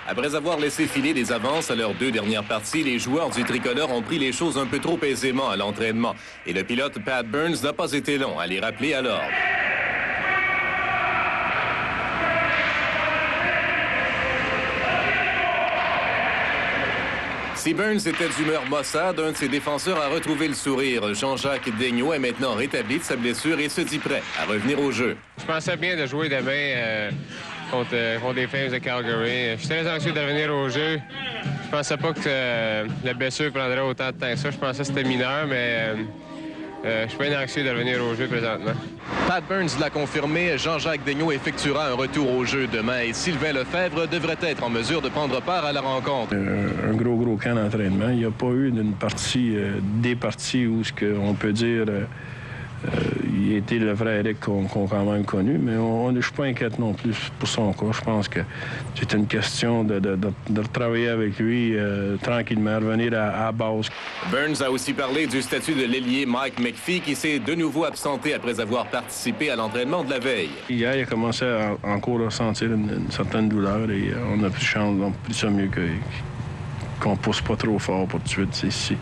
Après avoir laissé filer des avances à leurs deux dernières parties, les joueurs du tricolore ont pris les choses un peu trop aisément à l'entraînement. Et le pilote Pat Burns n'a pas été long à les rappeler à l'ordre. Si Burns était d'humeur maussade, un de ses défenseurs a retrouvé le sourire. Jean-Jacques Daigneault est maintenant rétabli de sa blessure et se dit prêt à revenir au jeu. Je pensais bien de jouer demain contre les Flames de Calgary. Je suis très anxieux de revenir au jeu. Je pensais pas que la blessure prendrait autant de temps que ça. Je pensais que c'était mineur, mais je suis bien anxieux de revenir au jeu présentement. Pat Burns l'a confirmé, Jean-Jacques Daigneault effectuera un retour au jeu demain et Sylvain Lefebvre devrait être en mesure de prendre part à la rencontre. Un gros camp d'entraînement. Il n'y a pas eu d'une partie, des parties où on peut dire il était le vrai Eric qu'on a quand même connu, mais je ne suis pas inquiète non plus pour son cas. Je pense que c'est une question de travailler avec lui tranquillement, revenir à base. Burns a aussi parlé du statut de l'ailier Mike McPhee qui s'est de nouveau absenté après avoir participé à l'entraînement de la veille. Hier, il a commencé à encore ressentir une certaine douleur et on a pris ça mieux qu'on pousse pas trop fort pour tout de suite.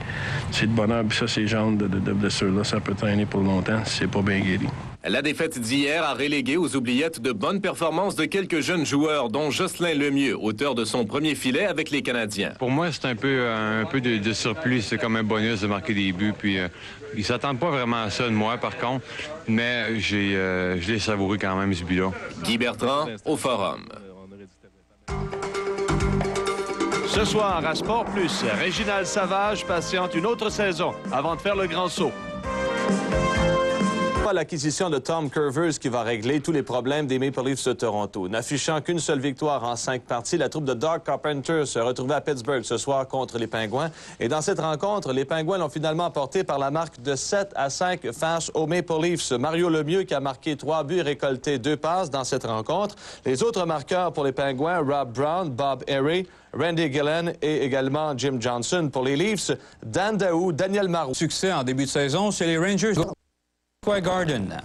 C'est de bonheur, puis ça, ces genres de blessures-là, ça peut traîner pour longtemps si c'est pas bien guéri. La défaite d'hier a relégué aux oubliettes de bonnes performances de quelques jeunes joueurs, dont Jocelyn Lemieux, auteur de son premier filet avec les Canadiens. Pour moi, c'est un peu de surplus. C'est comme un bonus de marquer des buts. Puis ils s'attendent pas vraiment à ça de moi, par contre. Mais je l'ai savouré quand même, ce but-là. Guy Bertrand, au Forum. Ce soir, à Sport Plus, Réginald Savage patiente une autre saison avant de faire le grand saut. Pas l'acquisition de Tom Curvers qui va régler tous les problèmes des Maple Leafs de Toronto. N'affichant qu'une seule victoire en 5 parties, la troupe de Doug Carpenter se retrouvait à Pittsburgh ce soir contre les Pingouins. Et dans cette rencontre, les Pingouins l'ont finalement emporté par la marque de 7-5 face aux Maple Leafs. Mario Lemieux qui a marqué 3 buts et récolté 2 passes dans cette rencontre. Les autres marqueurs pour les Pingouins, Rob Brown, Bob Harry, Randy Gillen et également Jim Johnson. Pour les Leafs, Dan Daou, Daniel Marou. Succès en début de saison chez les Rangers. Garden.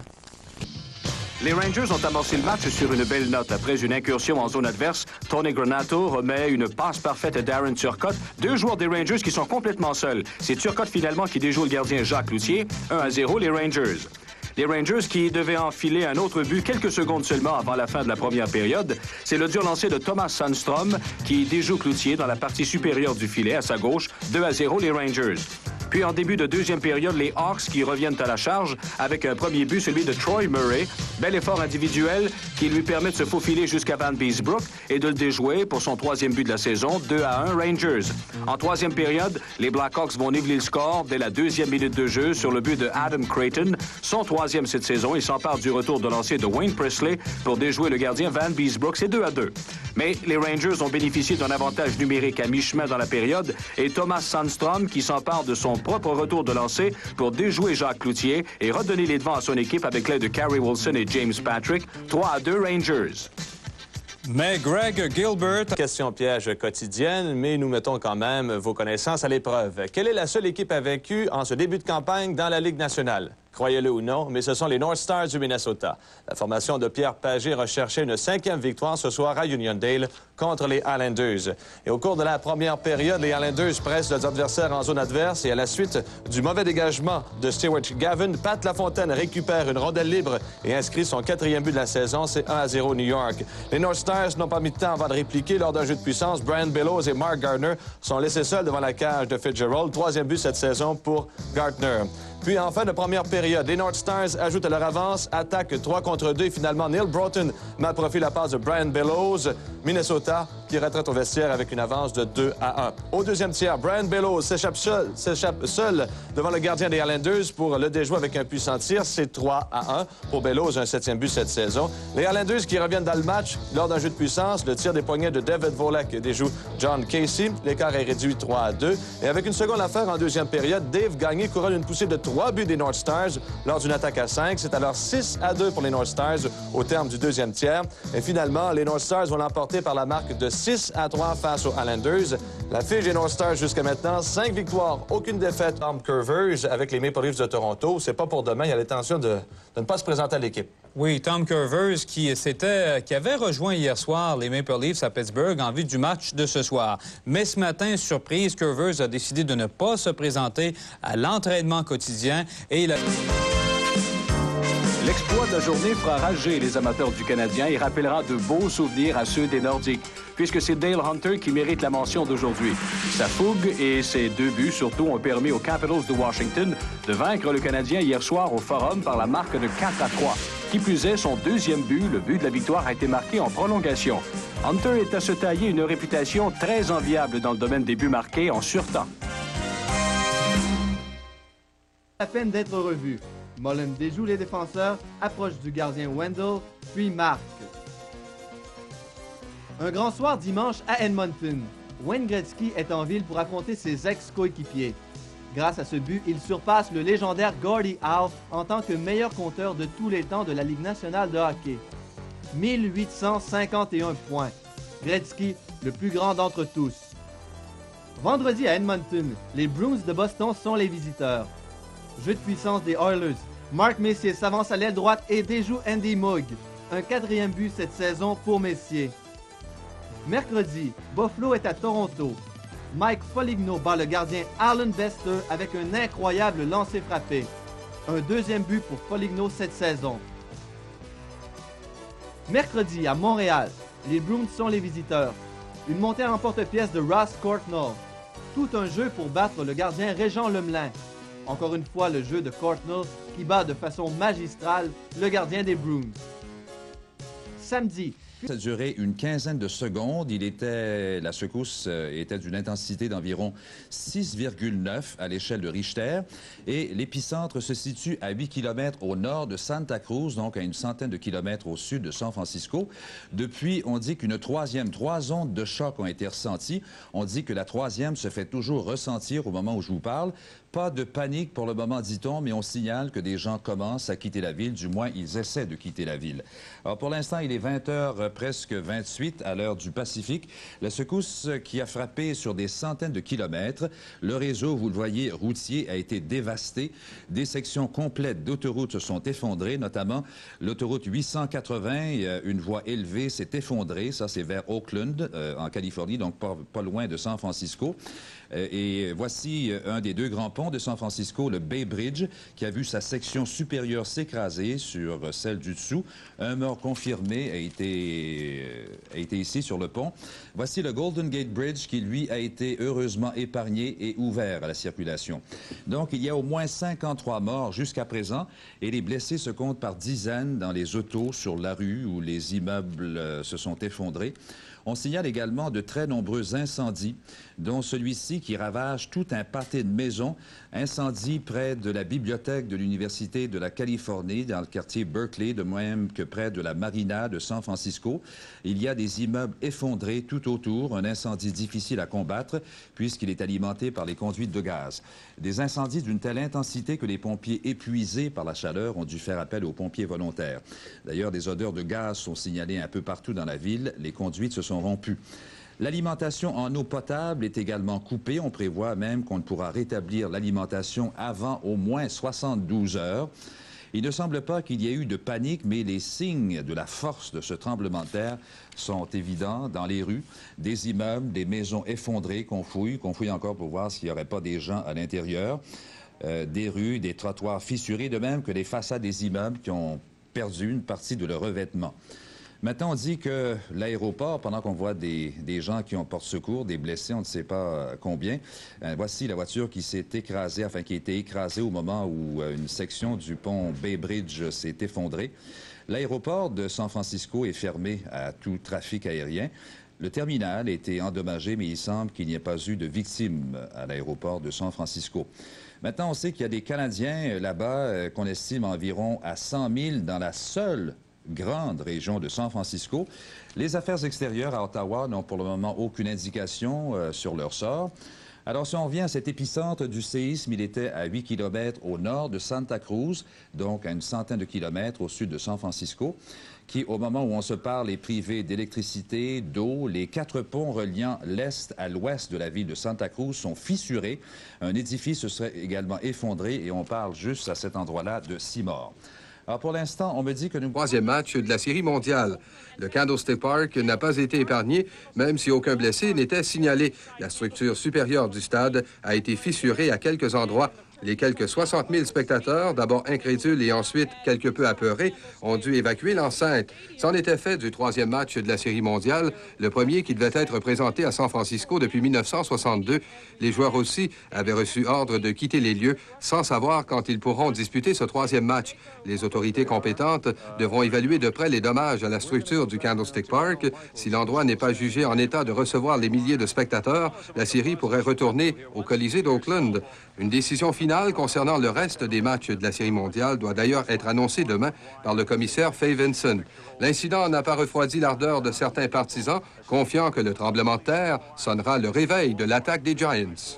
Les Rangers ont amorcé le match sur une belle note. Après une incursion en zone adverse, Tony Granato remet une passe parfaite à Darren Turcotte. 2 joueurs des Rangers qui sont complètement seuls. C'est Turcotte finalement qui déjoue le gardien Jacques Cloutier. 1-0 les Rangers. Les Rangers qui devaient enfiler un autre but quelques secondes seulement avant la fin de la première période. C'est le dur lancé de Thomas Sandstrom qui déjoue Cloutier dans la partie supérieure du filet à sa gauche. 2-0 les Rangers. Puis en début de deuxième période, les Hawks qui reviennent à la charge avec un premier but, celui de Troy Murray. Bel effort individuel qui lui permet de se faufiler jusqu'à Van Beesbrook et de le déjouer pour son 3e but de la saison, 2-1 Rangers. En 3e période, les Blackhawks vont niveler le score dès la 2e minute de jeu sur le but de Adam Creighton. Son 3e cette saison, il s'empare du retour de lancer de Wayne Presley pour déjouer le gardien Van Beesbrook. C'est 2-2. Mais les Rangers ont bénéficié d'un avantage numérique à mi-chemin dans la période et Thomas Sandstrom qui s'empare de son propre retour de lancer pour déjouer Jacques Cloutier et redonner les devants à son équipe avec l'aide de Carey Wilson et James Patrick. 3-2 Rangers. Mais Greg Gilbert... Question piège quotidienne, mais nous mettons quand même vos connaissances à l'épreuve. Quelle est la seule équipe invaincue en ce début de campagne dans la Ligue nationale? Croyez-le ou non, mais ce sont les North Stars du Minnesota. La formation de Pierre Pagé recherchait une 5e victoire ce soir à Uniondale contre les Islanders. Et au cours de la première période, les Islanders pressent leurs adversaires en zone adverse et à la suite du mauvais dégagement de Stewart Gavin, Pat Lafontaine récupère une rondelle libre et inscrit son 4e but de la saison. C'est 1-0 New York. Les North Stars n'ont pas mis de temps avant de répliquer lors d'un jeu de puissance. Brian Bellows et Mark Gardner sont laissés seuls devant la cage de Fitzgerald. 3e but cette saison pour Gardner. Puis en fin de première période, les North Stars ajoutent à leur avance, attaque 3 contre 2 et finalement Neil Broughton met à profit la passe de Brian Bellows. Minnesota qui retraite au vestiaire avec une avance de 2-1. Au deuxième tiers, Brian Bellows s'échappe seul devant le gardien des Islanders pour le déjouer avec un puissant tir. C'est 3-1 pour Bellows, un 7e but cette saison. Les Islanders qui reviennent dans le match lors d'un jeu de puissance, le tir des poignets de David Volek déjoue John Casey. L'écart est réduit 3-2. Et avec une seconde affaire en deuxième période, Dave Gagné couronne une poussée de 3 buts des North Stars lors d'une attaque à 5. C'est alors 6-2 pour les North Stars au terme du deuxième tiers. Et finalement, les North Stars vont l'emporter par la marque de 6-3 face aux Islanders. La fiche des North Stars jusqu'à maintenant, 5 victoires, aucune défaite. Tom Curvers avec les Maple Leafs de Toronto. C'est pas pour demain, il y a l'intention de ne pas se présenter à l'équipe. Oui, Tom Curvers qui avait rejoint hier soir les Maple Leafs à Pittsburgh en vue du match de ce soir. Mais ce matin, surprise, Curvers a décidé de ne pas se présenter à l'entraînement quotidien et il a... L'exploit de la journée fera rager les amateurs du Canadien et rappellera de beaux souvenirs à ceux des Nordiques, puisque c'est Dale Hunter qui mérite la mention d'aujourd'hui. Sa fougue et ses 2 buts, surtout, ont permis aux Capitals de Washington de vaincre le Canadien hier soir au Forum par la marque de 4-3. Qui plus est, son 2e but, le but de la victoire, a été marqué en prolongation. Hunter est à se tailler une réputation très enviable dans le domaine des buts marqués en surtemps. À peine d'être revu. Mullen déjoue les défenseurs, approche du gardien Wendell, puis marque. Un grand soir dimanche à Edmonton. Wayne Gretzky est en ville pour affronter ses ex-coéquipiers. Grâce à ce but, il surpasse le légendaire Gordie Howe en tant que meilleur compteur de tous les temps de la Ligue nationale de hockey. 1851 points. Gretzky, le plus grand d'entre tous. Vendredi à Edmonton, les Bruins de Boston sont les visiteurs. Jeu de puissance des Oilers. Mark Messier s'avance à l'aile droite et déjoue Andy Moog. Un 4e but cette saison pour Messier. Mercredi, Buffalo est à Toronto. Mike Foligno bat le gardien Alan Bester avec un incroyable lancer-frappé. Un 2e but pour Foligno cette saison. Mercredi, à Montréal, les Bruins sont les visiteurs. Une montée en porte-pièce de Ross Courtnall. Tout un jeu pour battre le gardien Régent Lemelin. Encore une fois, le jeu de Courtnall qui bat de façon magistrale le gardien des Bruins. Samedi. Ça a duré une quinzaine de secondes. La secousse était d'une intensité d'environ 6,9 à l'échelle de Richter. Et l'épicentre se situe à 8 km au nord de Santa Cruz, donc à une centaine de kilomètres au sud de San Francisco. Depuis, on dit trois ondes de choc ont été ressenties. On dit que la 3e se fait toujours ressentir au moment où je vous parle. Pas de panique pour le moment, dit-on, mais on signale que des gens commencent à quitter la ville, du moins ils essaient de quitter la ville. Alors pour l'instant, il est 20h presque 28 à l'heure du Pacifique. La secousse qui a frappé sur des centaines de kilomètres. Le réseau, vous le voyez, routier a été dévasté. Des sections complètes d'autoroutes se sont effondrées, notamment l'autoroute 880, une voie élevée s'est effondrée. Ça, c'est vers Oakland, en Californie, donc pas loin de San Francisco. Et voici un des 2 grands ponts de San Francisco, le Bay Bridge, qui a vu sa section supérieure s'écraser sur celle du dessous. Un mort confirmé a été ici sur le pont. Voici le Golden Gate Bridge qui, lui, a été heureusement épargné et ouvert à la circulation. Donc, il y a au moins 53 morts jusqu'à présent et les blessés se comptent par dizaines dans les autos, sur la rue où les immeubles se sont effondrés. On signale également de très nombreux incendies, dont celui-ci qui ravage tout un pâté de maisons. Incendie près de la bibliothèque de l'Université de la Californie, dans le quartier Berkeley, de même que près de la marina de San Francisco. Il y a des immeubles effondrés tout autour, un incendie difficile à combattre puisqu'il est alimenté par les conduites de gaz. Des incendies d'une telle intensité que les pompiers épuisés par la chaleur ont dû faire appel aux pompiers volontaires. D'ailleurs, des odeurs de gaz sont signalées un peu partout dans la ville. Les conduites se sont rompues. L'alimentation en eau potable est également coupée. On prévoit même qu'on ne pourra rétablir l'alimentation avant au moins 72 heures. Il ne semble pas qu'il y ait eu de panique, mais les signes de la force de ce tremblement de terre sont évidents dans les rues. Des immeubles, des maisons effondrées qu'on fouille encore pour voir s'il n'y aurait pas des gens à l'intérieur. Des rues, des trottoirs fissurés, de même que les façades des immeubles qui ont perdu une partie de leur revêtement. Maintenant, on dit que l'aéroport, pendant qu'on voit des gens qui ont porte-secours, des blessés, on ne sait pas combien, voici la voiture qui s'est écrasée, enfin qui a été écrasée au moment où une section du pont Bay Bridge s'est effondrée. L'aéroport de San Francisco est fermé à tout trafic aérien. Le terminal a été endommagé, mais il semble qu'il n'y ait pas eu de victimes à l'aéroport de San Francisco. Maintenant, on sait qu'il y a des Canadiens là-bas qu'on estime environ à 100 000 dans la seule grande région de San Francisco. Les affaires extérieures à Ottawa n'ont pour le moment aucune indication sur leur sort. Alors, si on revient à cet épicentre du séisme, il était à 8 km au nord de Santa Cruz, donc à une centaine de kilomètres au sud de San Francisco, qui, au moment où on se parle, est privé d'électricité, d'eau. Les 4 ponts reliant l'est à l'ouest de la ville de Santa Cruz sont fissurés. Un édifice se serait également effondré et on parle juste à cet endroit-là de 6 morts. Alors, pour l'instant, on me dit que nous... Troisième match de la Série mondiale. Le Candlestick Park n'a pas été épargné, même si aucun blessé n'était signalé. La structure supérieure du stade a été fissurée à quelques endroits. Les quelques 60 000 spectateurs, d'abord incrédules et ensuite quelque peu apeurés, ont dû évacuer l'enceinte. C'en était fait du troisième match de la Série mondiale, le premier qui devait être présenté à San Francisco depuis 1962. Les joueurs aussi avaient reçu ordre de quitter les lieux sans savoir quand ils pourront disputer ce troisième match. Les autorités compétentes devront évaluer de près les dommages à la structure du Candlestick Park. Si l'endroit n'est pas jugé en état de recevoir les milliers de spectateurs, la série pourrait retourner au Colisée d'Oakland. Une décision finale concernant le reste des matchs de la Série mondiale doit d'ailleurs être annoncée demain par le commissaire Fay Vinson. L'incident n'a pas refroidi l'ardeur de certains partisans, confiants que le tremblement de terre sonnera le réveil de l'attaque des Giants.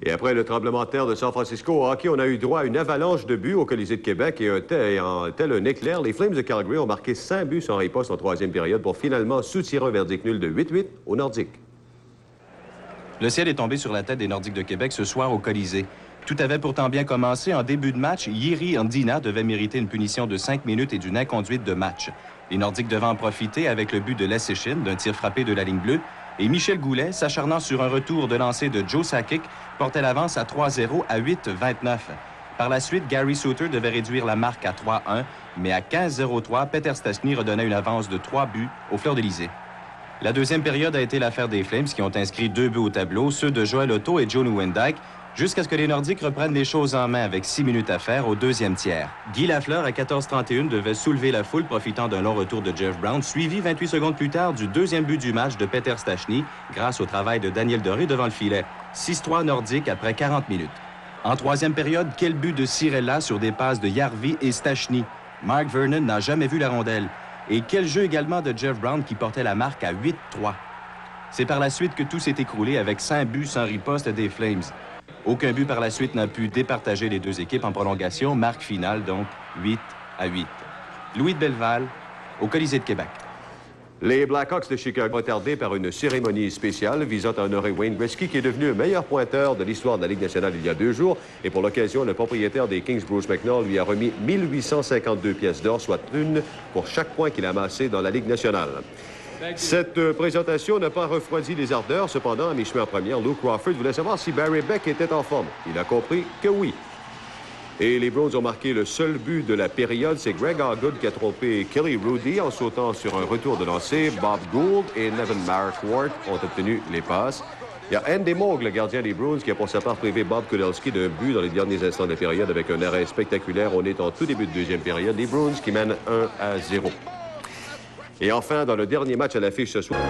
Et après le tremblement de terre de San Francisco au hockey, on a eu droit à une avalanche de buts au Colisée de Québec et en tel un éclair, les Flames de Calgary ont marqué 5 buts sans riposte en troisième période pour finalement soutirer un verdict nul de 8-8 aux Nordiques. Le ciel est tombé sur la tête des Nordiques de Québec ce soir au Colisée. Tout avait pourtant bien commencé. En début de match, Jiri Andina devait mériter une punition de 5 minutes et d'une inconduite de match. Les Nordiques devaient en profiter avec le but de Leschyshyn d'un tir frappé de la ligne bleue. Et Michel Goulet, s'acharnant sur un retour de lancer de Joe Sakic, portait l'avance à 3-0 à 8-29. Par la suite, Gary Suter devait réduire la marque à 3-1, mais à 15-03, Peter Stastny redonnait une avance de 3 buts aux Fleurs-d'Élysée. La deuxième période a été l'affaire des Flames qui ont inscrit 2 buts au tableau, ceux de Joel Otto et Joe Nieuwendyk, jusqu'à ce que les Nordiques reprennent les choses en main avec 6 minutes à faire au deuxième tiers. Guy Lafleur, à 14-31, devait soulever la foule profitant d'un long retour de Jeff Brown, suivi 28 secondes plus tard du deuxième but du match de Peter Stastny, grâce au travail de Daniel Doré devant le filet. 6-3 Nordiques après 40 minutes. En troisième période, quel but de Cirella sur des passes de Järvi et Stastny. Mark Vernon n'a jamais vu la rondelle. Et quel jeu également de Jeff Brown qui portait la marque à 8-3. C'est par la suite que tout s'est écroulé avec 5 buts sans riposte des Flames. Aucun but par la suite n'a pu départager les deux équipes en prolongation. Marque finale, donc 8-8. Louis de Belleval, au Colisée de Québec. Les Blackhawks de Chicago retardés par une cérémonie spéciale visant à honorer Wayne Gretzky, qui est devenu le meilleur pointeur de l'histoire de la Ligue nationale il y a 2 jours. Et pour l'occasion, le propriétaire des Kings, Bruce McNall, lui a remis 1852 pièces d'or, soit une pour chaque point qu'il a amassé dans la Ligue nationale. Cette présentation n'a pas refroidi les ardeurs. Cependant, à mi-chemin en première, Lou Crawford voulait savoir si Barry Beck était en forme. Il a compris que oui. Et les Browns ont marqué le seul but de la période. C'est Greg Hoggood qui a trompé Kelly Rudy en sautant sur un retour de lancer. Bob Gould et Nevin Marquardt ont obtenu les passes. Il y a Andy Moog, le gardien des Browns, qui a pour sa part privé Bob Kudelski d'un but dans les derniers instants de la période avec un arrêt spectaculaire. On est en tout début de deuxième période. Les Browns qui mènent 1-0. Et enfin, dans le dernier match à l'affiche ce soir...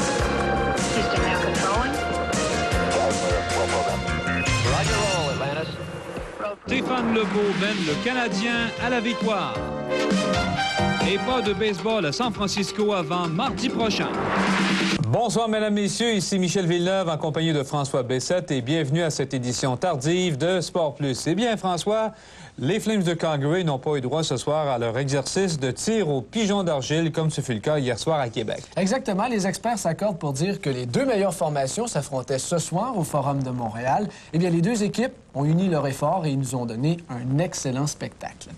Stéphane Lebeau mène le Canadien à la victoire. Et pas de baseball à San Francisco avant mardi prochain. Bonsoir, mesdames, messieurs. Ici Michel Villeneuve en compagnie de François Bessette et bienvenue à cette édition tardive de Sport Plus. Eh bien, François, les Flames de Calgary n'ont pas eu droit ce soir à leur exercice de tir au pigeon d'argile, comme ce fut le cas hier soir à Québec. Exactement. Les experts s'accordent pour dire que les 2 meilleures formations s'affrontaient ce soir au Forum de Montréal. Eh bien, les 2 équipes ont uni leurs efforts et ils nous ont donné un excellent spectacle.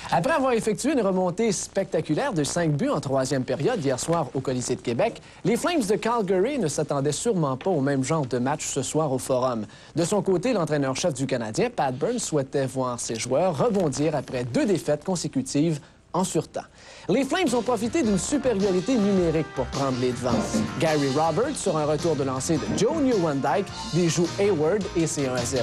Après avoir effectué une remontée spectaculaire de 5 buts en troisième période hier soir au Colisée de Québec, les Flames de Calgary ne s'attendaient sûrement pas au même genre de match ce soir au Forum. De son côté, l'entraîneur-chef du Canadien, Pat Burns, souhaitait voir ses joueurs rebondir après 2 défaites consécutives en surtemps. Les Flames ont profité d'une supériorité numérique pour prendre les devants. Gary Roberts sur un retour de lancer de Joe Nieuwendyk déjoue Hayward et c'est 1-0.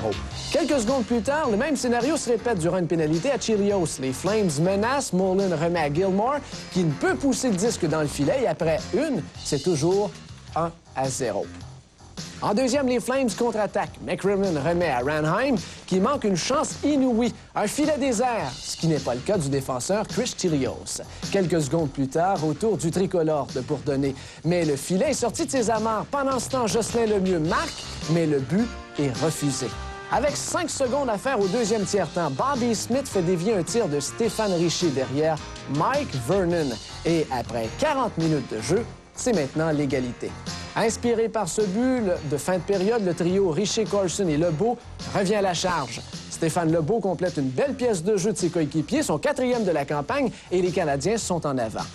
Quelques secondes plus tard, le même scénario se répète durant une pénalité à Chelios. Les Flames menacent, Mullen remet à Gilmore qui ne peut pousser le disque dans le filet et après une, c'est toujours 1-0. En deuxième, les Flames contre-attaquent. McRimmon remet à Ranheim, qui manque une chance inouïe, un filet désert, ce qui n'est pas le cas du défenseur Chris Chelios. Quelques secondes plus tard, au tour du tricolore de Bourdonnais. Mais le filet est sorti de ses amarres. Pendant ce temps, Jocelyn Lemieux marque, mais le but est refusé. Avec 5 secondes à faire au deuxième tiers-temps, Bobby Smith fait dévier un tir de Stéphane Richer derrière Mike Vernon. Et après 40 minutes de jeu, c'est maintenant l'égalité. Inspiré par ce but de fin de période, le trio Richer, Carson et Lebeau revient à la charge. Stéphane Lebeau complète une belle pièce de jeu de ses coéquipiers, son 4e de la campagne, et les Canadiens sont en avant.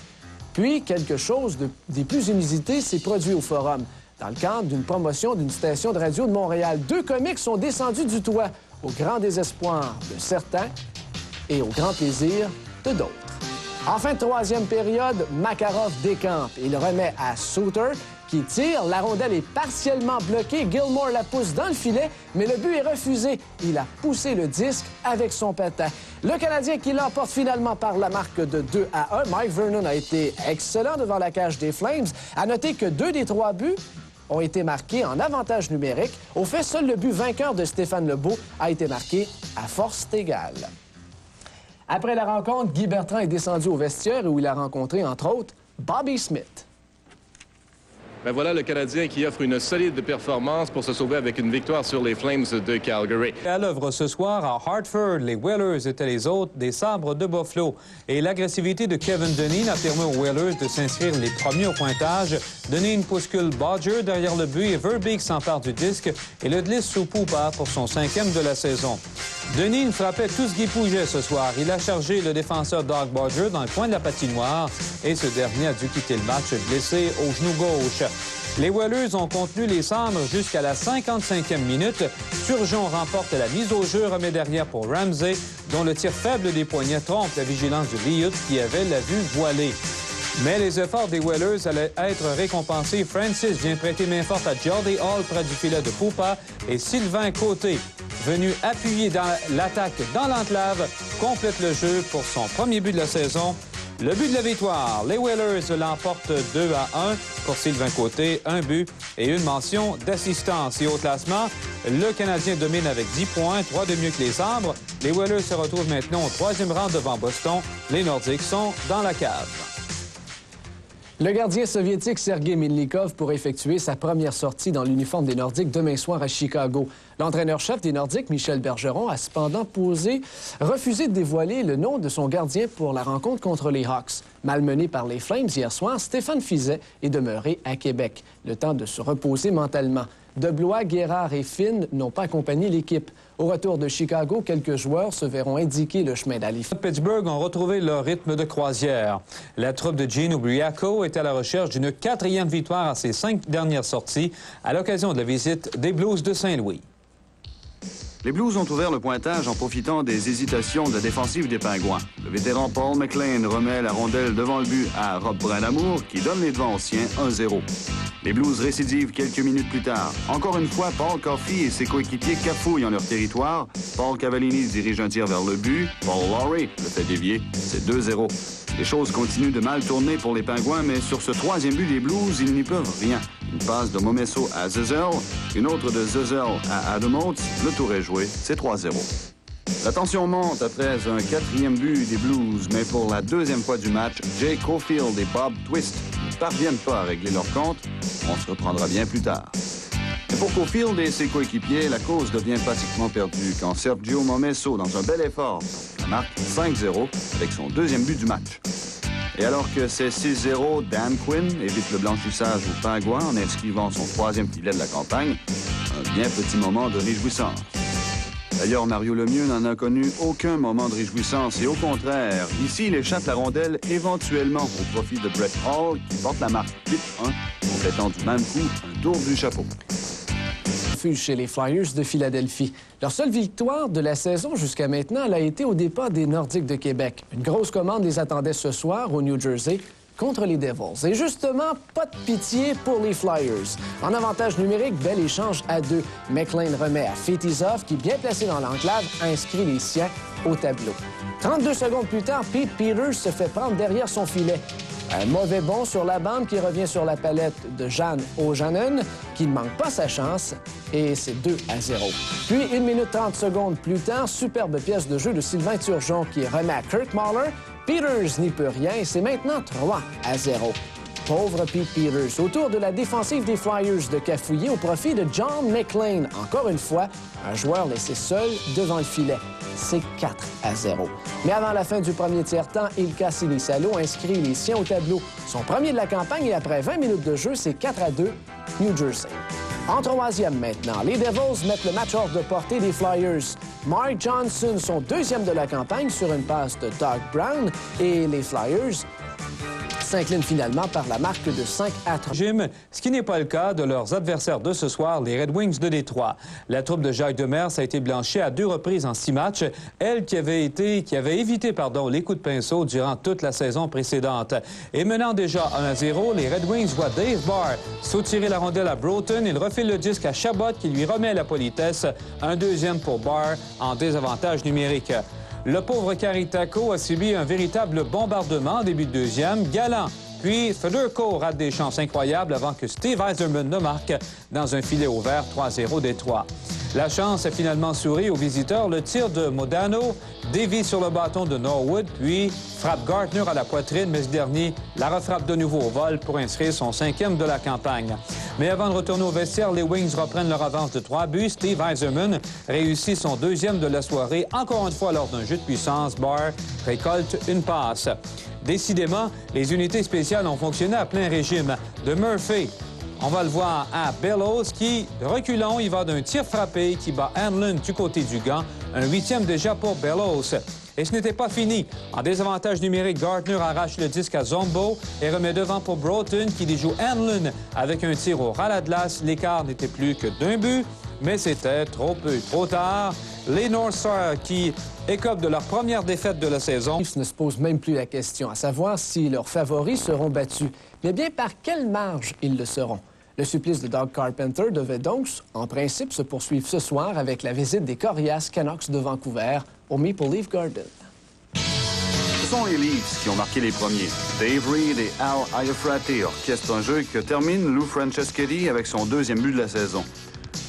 Puis, quelque chose des plus inusités s'est produit au Forum. Dans le cadre d'une promotion d'une station de radio de Montréal, 2 comiques sont descendus du toit, au grand désespoir de certains et au grand plaisir de d'autres. En fin de 3e période, Makarov décampe. Il remet à Suter, qui tire. La rondelle est partiellement bloquée. Gilmore la pousse dans le filet, mais le but est refusé. Il a poussé le disque avec son patin. Le Canadien qui l'emporte finalement par la marque de 2-1. Mike Vernon a été excellent devant la cage des Flames. À noter que 2 des 3 buts ont été marqués en avantage numérique. Au fait, seul le but vainqueur de Stéphane Lebeau a été marqué à force égale. Après la rencontre, Guy Bertrand est descendu au vestiaire où il a rencontré, entre autres, Bobby Smith. Ben voilà le Canadien qui offre une solide performance pour se sauver avec une victoire sur les Flames de Calgary. À l'œuvre ce soir, à Hartford, les Whalers étaient les hôtes des Sabres de Buffalo. Et l'agressivité de Kevin Dineen a permis aux Whalers de s'inscrire les premiers au pointage. Dineen bouscule Bodger derrière le but et Verbeek s'empare du disque et le glisse sous Pupa pour son 5e de la saison. Dineen frappait tout ce qui bougeait ce soir. Il a chargé le défenseur Doug Bodger dans le coin de la patinoire et ce dernier a dû quitter le match blessé au genou gauche. Les Whalers ont contenu les Sabres jusqu'à la 55e minute. Turgeon remporte la mise au jeu, remet derrière pour Ramsey, dont le tir faible des poignets trompe la vigilance de Liut qui avait la vue voilée. Mais les efforts des Whalers allaient être récompensés. Francis vient prêter main forte à Jordy Hall près du filet de Pupa et Sylvain Côté, venu appuyer dans l'attaque dans l'enclave, complète le jeu pour son premier but de la saison. Le but de la victoire, les Whalers l'emportent 2-1 pour Sylvain Côté, 1 but et une mention d'assistance. Et au classement, le Canadien domine avec 10 points, 3 de mieux que les Sabres. Les Whalers se retrouvent maintenant au 3e rang devant Boston. Les Nordiques sont dans la cave. Le gardien soviétique Sergei Milnikov pourrait effectuer sa première sortie dans l'uniforme des Nordiques demain soir à Chicago. L'entraîneur-chef des Nordiques, Michel Bergeron, a cependant refusé de dévoiler le nom de son gardien pour la rencontre contre les Hawks. Malmené par les Flames hier soir, Stéphane Fiset est demeuré à Québec, le temps de se reposer mentalement. Deblois, Guérard et Finn n'ont pas accompagné l'équipe. Au retour de Chicago, quelques joueurs se verront indiquer le chemin d'Halifax. Pittsburgh ont retrouvé leur rythme de croisière. La troupe de Gene Ubriaco est à la recherche d'une 4e victoire à ses 5 dernières sorties à l'occasion de la visite des Blues de Saint-Louis. Les Blues ont ouvert le pointage en profitant des hésitations de la défensive des Pingouins. Le vétéran Paul McLean remet la rondelle devant le but à Rob Brindamour, qui donne les devants aux siens 1-0. Les Blues récidivent quelques minutes plus tard. Encore une fois, Paul Coffey et ses coéquipiers cafouillent en leur territoire. Paul Cavallini dirige un tir vers le but. Paul Lowry le fait dévier. C'est 2-0. Les choses continuent de mal tourner pour les Pingouins, mais sur ce 3e but des Blues, ils n'y peuvent rien. Une passe de Momesso à Zözel, une autre de Zözel à Adamot. Le tour est joué, c'est 3-0. La tension monte après un 4e but des Blues, mais pour la 2e fois du match, Jay Caulfield et Bob Twist ne parviennent pas à régler leur compte. On se reprendra bien plus tard. Et pour Caulfield et ses coéquipiers, la cause devient pratiquement perdue quand Sergio Momesso, dans un bel effort, marque 5-0 avec son 2e but du match. Et alors que c'est 6-0, Dan Quinn évite le blanchissage aux Pingouins en inscrivant son 3e filet de la campagne. Un bien petit moment de réjouissance. D'ailleurs, Mario Lemieux n'en a connu aucun moment de réjouissance et au contraire, ici, il échappe la rondelle éventuellement au profit de Brett Hall qui porte la marque 8-1, complétant du même coup un tour du chapeau. Chez les Flyers de Philadelphie. Leur seule victoire de la saison jusqu'à maintenant a été au départ des Nordiques de Québec. Une grosse commande les attendait ce soir au New Jersey contre les Devils. Et justement, pas de pitié pour les Flyers. En avantage numérique, bel échange à 2. McLean remet à Fetisov, qui, bien placé dans l'enclave, inscrit les siens au tableau. 32 secondes plus tard, Pete Peters se fait prendre derrière son filet. Un mauvais bond sur la bande qui revient sur la palette de Jeanne Ojanen, qui ne manque pas sa chance, et c'est 2-0. Puis, 1 minute 30 secondes plus tard, superbe pièce de jeu de Sylvain Turgeon qui remet à Kurt Mahler. Peters n'y peut rien et c'est maintenant 3-0. Pauvre Pete Peters. Au tour de la défensive des Flyers de cafouiller au profit de John McLean. Encore une fois, un joueur laissé seul devant le filet. C'est 4-0. Mais avant la fin du premier tiers-temps, Ilka Sinisalo inscrit les siens au tableau. Son premier de la campagne et après 20 minutes de jeu, c'est 4-2, New Jersey. En troisième maintenant, les Devils mettent le match hors de portée des Flyers. Mark Johnson, son deuxième de la campagne, sur une passe de Doug Brown. Et les Flyers s'inclinent finalement par la marque de 5-3. Jim, ce qui n'est pas le cas de leurs adversaires de ce soir, les Red Wings de Détroit. La troupe de Jacques Demers a été blanchie à 2 reprises en 6 matchs, elle qui avait évité les coups de pinceau durant toute la saison précédente. Et menant déjà 1-0, les Red Wings voient Dave Barr soutirer la rondelle à Broughton. Il refile le disque à Chabot qui lui remet la politesse. Un deuxième pour Barr en désavantage numérique. Le pauvre Caritako a subi un véritable bombardement en début de deuxième. Galant, puis Fedorko rate des chances incroyables avant que Steve Yzerman ne marque dans un filet ouvert 3-0 Détroit. La chance a finalement souri aux visiteurs. Le tir de Modano dévie sur le bâton de Norwood, puis frappe Gartner à la poitrine, mais ce dernier la refrappe de nouveau au vol pour inscrire son 5e de la campagne. Mais avant de retourner au vestiaire, les Wings reprennent leur avance de 3 buts. Steve Yzerman réussit son 2e de la soirée. Encore une fois, lors d'un jeu de puissance, Barr récolte une passe. Décidément, les unités spéciales ont fonctionné à plein régime. De Murphy, on va le voir à Bellows qui, reculant, il va d'un tir frappé qui bat Hanlon du côté du gant. Un 8e déjà pour Bellows. Et ce n'était pas fini. En désavantage numérique, Gardner arrache le disque à Zombo et remet devant pour Broughton qui déjoue Hanlon avec un tir au ras la glace. L'écart n'était plus que d'1 but, mais c'était trop peu, trop tard. Les North Stars qui écopent de leur première défaite de la saison. Ils ne se posent même plus la question, à savoir si leurs favoris seront battus. Mais bien, par quelle marge ils le seront? Le supplice de Doug Carpenter devait donc, en principe, se poursuivre ce soir avec la visite des coriaces Canucks de Vancouver au Maple Leaf Garden. Ce sont les Leafs qui ont marqué les premiers. Dave Reed et Al Iafrate orchestrent un jeu que termine Lou Franceschetti avec son 2e but de la saison.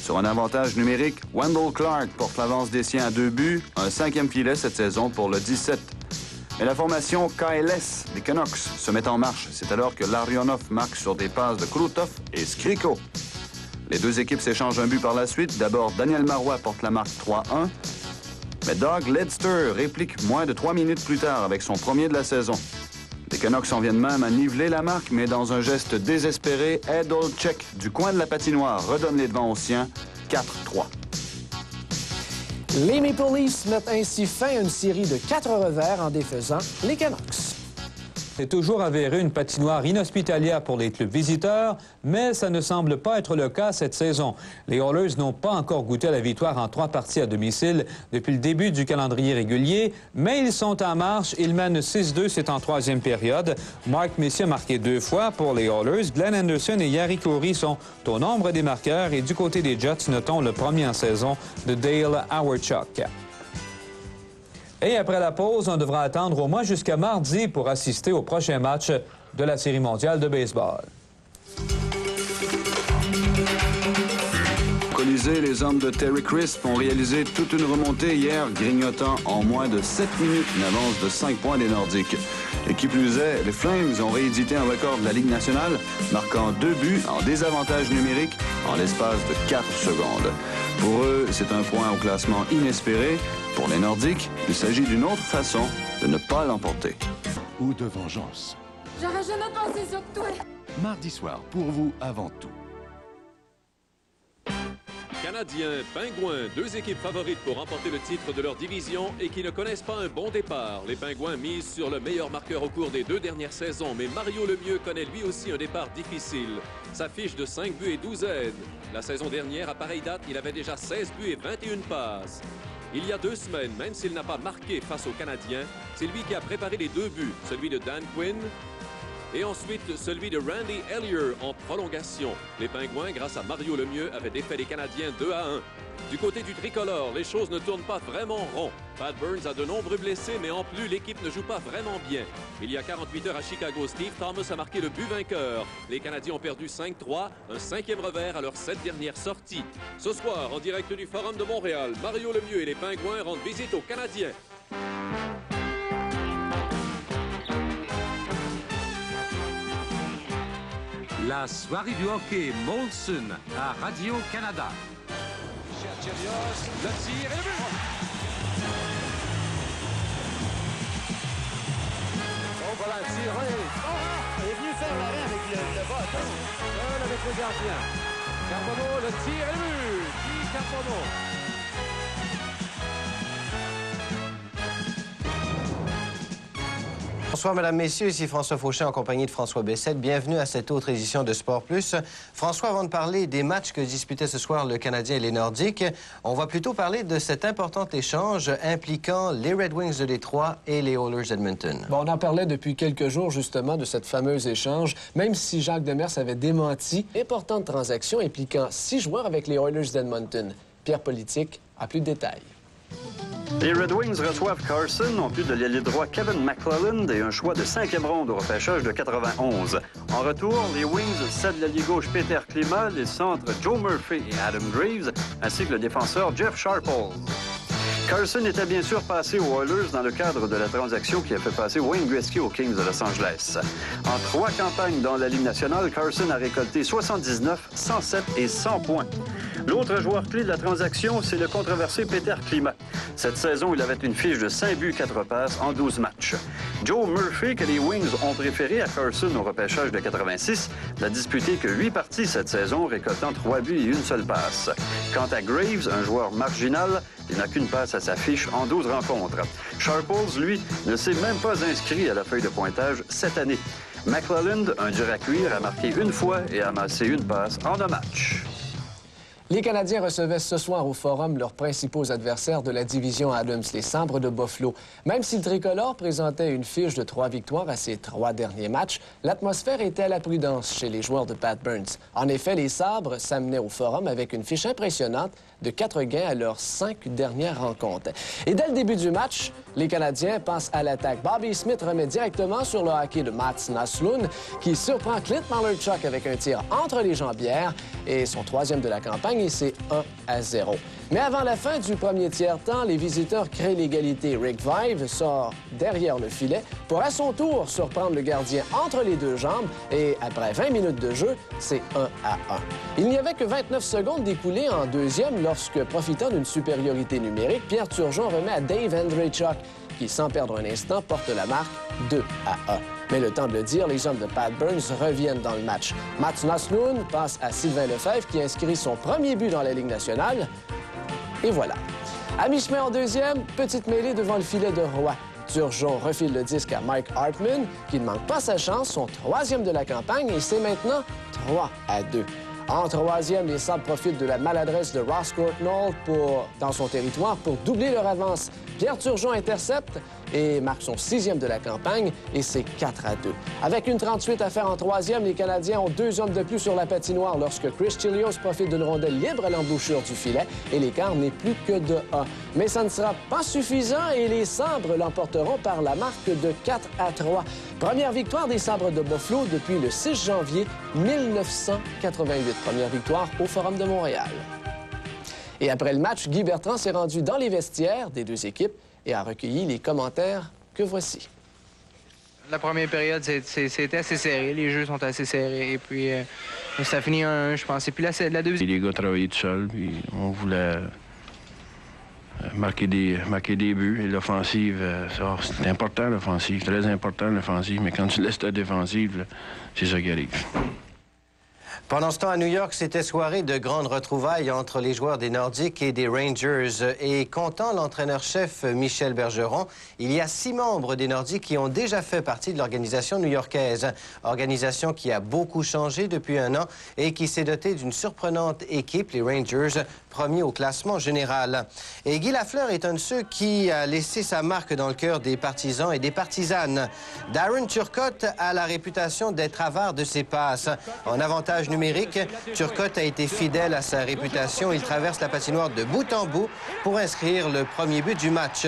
Sur un avantage numérique, Wendell Clark porte l'avance des siens à 2 buts, un 5e filet cette saison pour le 17. Mais la formation KLS des Canucks se met en marche. C'est alors que Larionov marque sur des passes de Krutov et Skriko. Les deux équipes s'échangent un but par la suite. D'abord, Daniel Marois porte la marque 3-1. Mais Doug Ledster réplique moins de 3 minutes plus tard avec son premier de la saison. Les Canucks en viennent même à niveler la marque, mais dans un geste désespéré, Ed Olczyk du coin de la patinoire redonne les devants aux siens, 4-3. Les Maple Leafs mettent ainsi fin à une série de 4 revers en défaisant les Canucks. C'est toujours avéré une patinoire inhospitalière pour les clubs visiteurs, mais ça ne semble pas être le cas cette saison. Les Oilers n'ont pas encore goûté à la victoire en 3 parties à domicile depuis le début du calendrier régulier, mais ils sont en marche. Ils mènent 6-2, c'est en 3e période. Mark Messier a marqué 2 fois pour les Oilers. Glenn Anderson et Jari Kurri sont au nombre des marqueurs. Et du côté des Jets, notons le premier en saison de Dale Hawerchuk. Et après la pause, on devra attendre au moins jusqu'à mardi pour assister au prochain match de la Série mondiale de baseball. Colisée, les hommes de Terry Crisp ont réalisé toute une remontée hier, grignotant en moins de 7 minutes une avance de 5 points des Nordiques. Et qui plus est, les Flames ont réédité un record de la Ligue nationale, marquant 2 buts en désavantage numérique en l'espace de 4 secondes. Pour eux, c'est un point au classement inespéré. Pour les Nordiques, il s'agit d'une autre façon de ne pas l'emporter. Ou de vengeance. J'aurais jamais pensé sur toi. Mardi soir, pour vous avant tout. Canadiens, Pingouins, 2 équipes favorites pour remporter le titre de leur division et qui ne connaissent pas un bon départ. Les Pingouins misent sur le meilleur marqueur au cours des 2 dernières saisons, mais Mario Lemieux connaît lui aussi un départ difficile. Sa fiche de 5 buts et 12 aides. La saison dernière, à pareille date, il avait déjà 16 buts et 21 passes. Il y a 2 semaines, même s'il n'a pas marqué face aux Canadiens, c'est lui qui a préparé les 2 buts, celui de Dan Quinn et ensuite celui de Randy Elliott en prolongation. Les Pingouins, grâce à Mario Lemieux, avaient défait les Canadiens 2-1. Du côté du tricolore, les choses ne tournent pas vraiment rond. Pat Burns a de nombreux blessés, mais en plus, l'équipe ne joue pas vraiment bien. Il y a 48 heures à Chicago, Steve Thomas a marqué le but vainqueur. Les Canadiens ont perdu 5-3, un 5e revers à leurs 7 dernières sorties. Ce soir, en direct du Forum de Montréal, Mario Lemieux et les Pingouins rendent visite aux Canadiens. la soirée du hockey Molson à Radio-Canada. Le tir et le but! Oh, voilà le tir. Il est venu faire l'arrêt avec le bâton. Seul avec le gardien. Carbono, le tir et le but! Guy Carbono. Bonsoir, Mesdames, Messieurs. Ici François Fauché en compagnie de François Bessette. Bienvenue à cette autre édition de Sport Plus. François, avant de parler des matchs que disputaient ce soir le Canadien et les Nordiques, on va plutôt parler de cet important échange impliquant les Red Wings de Détroit et les Oilers d'Edmonton. Bon, on en parlait depuis quelques jours, justement, de cette fameuse échange, même si Jacques Demers avait démenti. Importante transaction impliquant 6 joueurs avec les Oilers d'Edmonton. Pierre Politique a plus de détails. Les Red Wings reçoivent Carson, en plus de l'ailier droit Kevin McClelland et un choix de 5e ronde au repêchage de 91. En retour, les Wings cèdent l'ailier gauche Peter Klima, les centres Joe Murphy et Adam Graves, ainsi que le défenseur Jeff Sharples. Carson était bien sûr passé aux Oilers dans le cadre de la transaction qui a fait passer Wayne Gretzky aux Kings de Los Angeles. En 3 campagnes dans la Ligue nationale, Carson a récolté 79, 107 et 100 points. L'autre joueur clé de la transaction, c'est le controversé Peter Klima. Cette saison, il avait une fiche de 5 buts, 4 passes en 12 matchs. Joe Murphy, que les Wings ont préféré à Carson au repêchage de 86, n'a disputé que 8 parties cette saison, récoltant 3 buts et 1 seule passe. Quant à Graves, un joueur marginal, il n'a qu'une passe à sa fiche en 12 rencontres. Sharples, lui, ne s'est même pas inscrit à la feuille de pointage cette année. McClelland, un dur à cuire, a marqué 1 fois et a amassé 1 passe en 2 matchs. Les Canadiens recevaient ce soir au Forum leurs principaux adversaires de la division Adams, les Sabres de Buffalo. Même si le tricolore présentait une fiche de 3 victoires à ses 3 derniers matchs, l'atmosphère était à la prudence chez les joueurs de Pat Burns. En effet, les Sabres s'amenaient au Forum avec une fiche impressionnante de 4 gains à leurs 5 dernières rencontres. Et dès le début du match, les Canadiens pensent à l'attaque. Bobby Smith remet directement sur le hockey de Mats Naslund, qui surprend Clint Malerchuk avec un tir entre les jambières et son 3e de la campagne, et c'est 1-0. Mais avant la fin du premier tiers-temps, les visiteurs créent l'égalité. Rick Vaive sort derrière le filet pour à son tour surprendre le gardien entre les 2 jambes et après 20 minutes de jeu, c'est 1-1. Il n'y avait que 29 secondes d'écoulées en 2e lorsque, profitant d'une supériorité numérique, Pierre Turgeon remet à Dave Andreychuk qui, sans perdre un instant, porte la marque 2-1. Mais le temps de le dire, les hommes de Pat Burns reviennent dans le match. Mats Naslund passe à Sylvain Lefebvre qui inscrit son premier but dans la Ligue nationale. Et voilà. À mi-chemin en 2e, petite mêlée devant le filet de Roy. Turgeon refile le disque à Mike Hartman, qui ne manque pas sa chance, son 3e de la campagne, et c'est maintenant 3-2. En 3e, les Sabres profitent de la maladresse de Ross Courtnall dans son territoire pour doubler leur avance. Pierre Turgeon intercepte et marque son 6e de la campagne, et c'est 4-2. Avec une 38 à faire en 3e, les Canadiens ont 2 hommes de plus sur la patinoire lorsque Chris Chelios profite d'une rondelle libre à l'embouchure du filet et l'écart n'est plus que de 1. Mais ça ne sera pas suffisant et les Sabres l'emporteront par la marque de 4-3. Première victoire des Sabres de Buffalo depuis le 6 janvier 1988. Première victoire au Forum de Montréal. Et après le match, Guy Bertrand s'est rendu dans les vestiaires des 2 équipes et a recueilli les commentaires que voici. La première période, c'était assez serré. Les jeux sont assez serrés. Et puis, ça finit je pense. Et puis la deuxième... Les gars travaillaient tout seuls, puis on voulait marquer des buts. Et l'offensive, c'est important, l'offensive. Très important, l'offensive. Mais quand tu laisses ta défensive, c'est ça qui arrive. Pendant ce temps, à New York, c'était soirée de grandes retrouvailles entre les joueurs des Nordiques et des Rangers. Et comptant l'entraîneur-chef Michel Bergeron, il y a 6 membres des Nordiques qui ont déjà fait partie de l'organisation new-yorkaise. Organisation qui a beaucoup changé depuis 1 an et qui s'est dotée d'une surprenante équipe, les Rangers, premiers au classement général. Et Guy Lafleur est un de ceux qui a laissé sa marque dans le cœur des partisans et des partisanes. Darren Turcotte a la réputation d'être avare de ses passes. En avantage numérique, Turcotte a été fidèle à sa réputation. Il traverse la patinoire de bout en bout pour inscrire le premier but du match.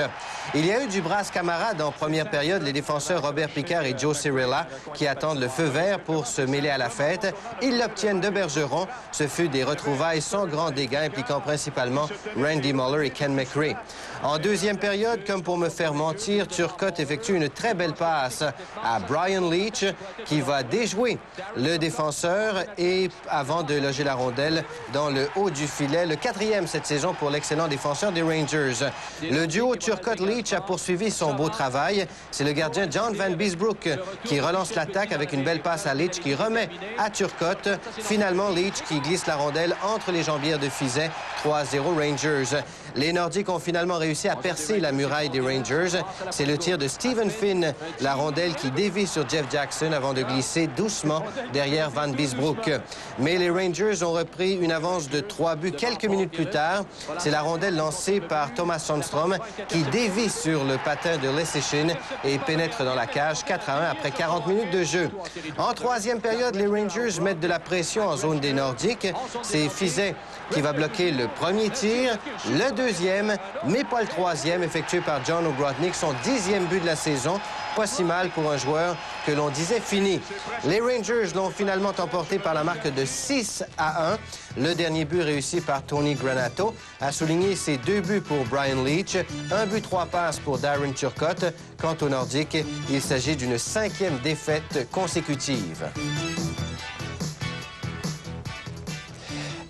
Il y a eu du brasse camarade en première période. Les défenseurs Robert Picard et Joe Cirella qui attendent le feu vert pour se mêler à la fête. Ils l'obtiennent de Bergeron. Ce fut des retrouvailles sans grand dégâts impliquant principalement Randy Muller et Ken McRae. En deuxième période, comme pour me faire mentir, Turcotte effectue une très belle passe à Brian Leach qui va déjouer le défenseur et avant de loger la rondelle dans le haut du filet. Le quatrième cette saison pour l'excellent défenseur des Rangers. Le duo Turcotte-Leach a poursuivi son beau travail. C'est le gardien John Van Beesbrook qui relance l'attaque avec une belle passe à Leach qui remet à Turcotte. Finalement, Leach qui glisse la rondelle entre les jambières de Fizet. 3-0 Rangers. Les Nordiques ont finalement réussi à percer la muraille des Rangers. C'est le tir de Stephen Finn, la rondelle qui dévie sur Jeff Jackson avant de glisser doucement derrière Van Beesbrook. Mais les Rangers ont repris une avance de 3 buts quelques minutes plus tard. C'est la rondelle lancée par Thomas Sundstrom qui dévie sur le patin de Leschyshyn et pénètre dans la cage 4-1 après 40 minutes de jeu. En troisième période, les Rangers mettent de la pression en zone des Nordiques. C'est Fizet qui va bloquer le premier tir, le deuxième, mais pas le troisième, effectué par John O'Grodnik, son 10e but de la saison. Pas si mal pour un joueur que l'on disait fini. Les Rangers l'ont finalement emporté par la marque de 6-1. Le dernier but réussi par Tony Granato a souligné ses 2 buts pour Brian Leach, 1 but 3 passes pour Darren Turcotte. Quant aux Nordiques, il s'agit d'une 5e défaite consécutive.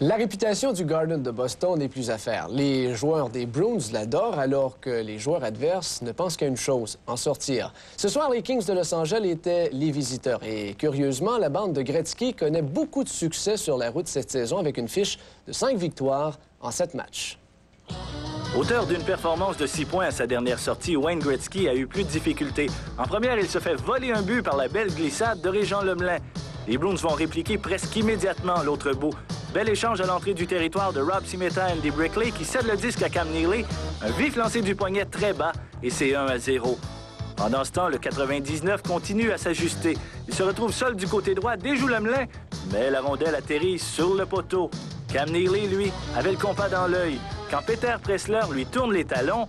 La réputation du Garden de Boston n'est plus à faire. Les joueurs des Bruins l'adorent alors que les joueurs adverses ne pensent qu'à une chose, en sortir. Ce soir, les Kings de Los Angeles étaient les visiteurs. Et curieusement, la bande de Gretzky connaît beaucoup de succès sur la route cette saison avec une fiche de 5 victoires en 7 matchs. Auteur d'une performance de 6 points à sa dernière sortie, Wayne Gretzky a eu plus de difficultés. En première, il se fait voler un but par la belle glissade de Régent Lemelin. Les Bruins vont répliquer presque immédiatement l'autre bout. Bel échange à l'entrée du territoire de Rob Cimetta et Andy Brickley qui cède le disque à Cam Neely. Un vif lancé du poignet très bas et c'est 1-0. Pendant ce temps, le 99 continue à s'ajuster. Il se retrouve seul du côté droit, déjoue Lemelin, mais la rondelle atterrit sur le poteau. Cam Neely, lui, avait le compas dans l'œil. Quand Peter Pressler lui tourne les talons,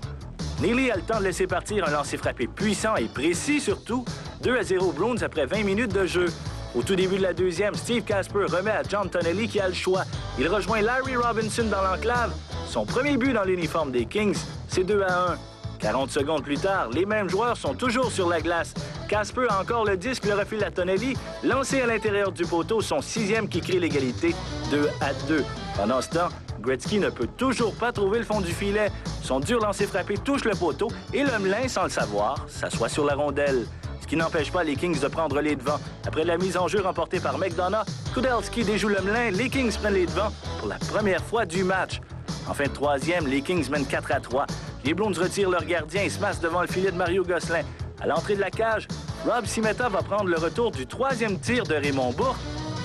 Neely a le temps de laisser partir un lancer frappé puissant et précis surtout. 2-0 Bruins après 20 minutes de jeu. Au tout début de la deuxième, Steve Casper remet à John Tonelli qui a le choix. Il rejoint Larry Robinson dans l'enclave. Son premier but dans l'uniforme des Kings, c'est 2-1. 40 secondes plus tard, les mêmes joueurs sont toujours sur la glace. Casper a encore le disque, le refile à Tonelli, lancé à l'intérieur du poteau, son 6e qui crée l'égalité, 2-2. Pendant ce temps, Gretzky ne peut toujours pas trouver le fond du filet. Son dur lancer frappé touche le poteau et Lemelin, sans le savoir, s'assoit sur la rondelle. Ce qui n'empêche pas les Kings de prendre les devants. Après la mise en jeu remportée par McDonough, Kudelski déjoue Lemelin, les Kings prennent les devants pour la première fois du match. En fin de troisième, les Kings mènent 4-3. Les Bruins retirent leur gardien et se massent devant le filet de Mario Gosselin. À l'entrée de la cage, Rob Cimetta va prendre le retour du 3e tir de Raymond Bourque.